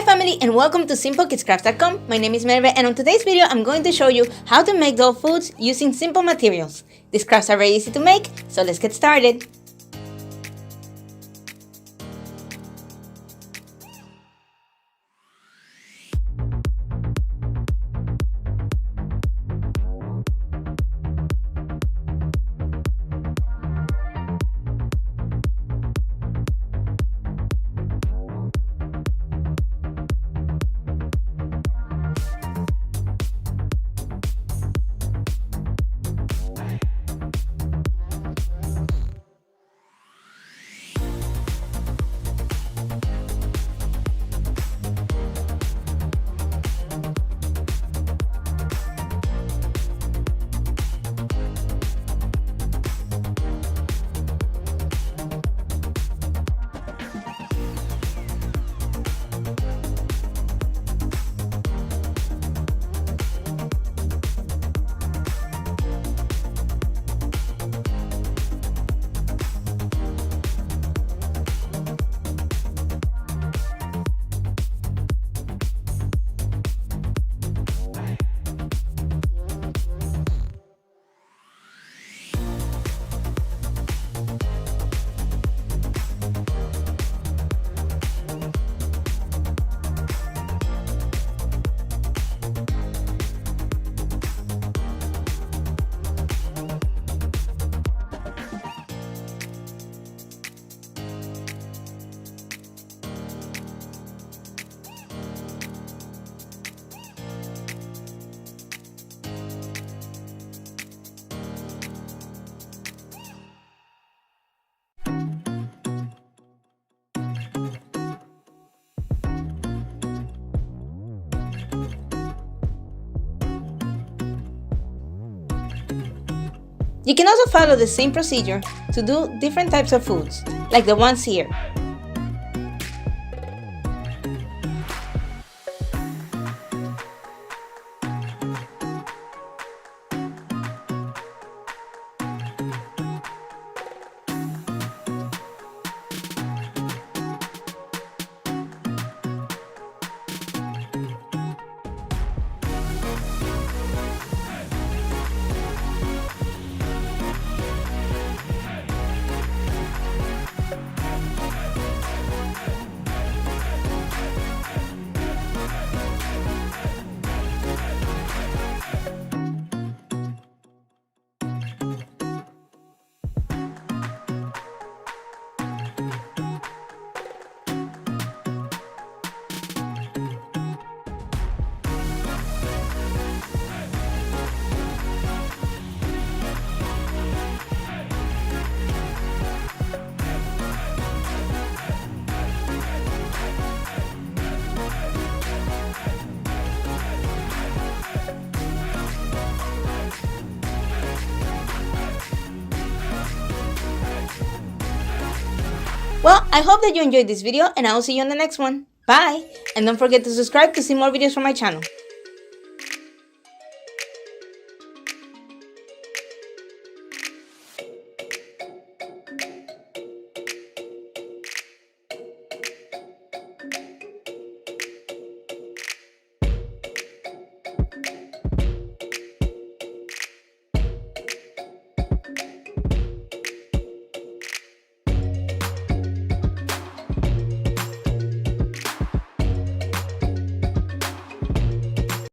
Hi family and welcome to Simplekidscrafts.com. My name is Merve and on today's video I'm going to show you how to make doll foods using simple materials. These crafts are very easy to make, so let's get started. You can also follow the same procedure to do different types of foods, like the ones here. Well, I hope that you enjoyed this video and I will see you on the next one. Bye! And don't forget to subscribe to see more videos from my channel.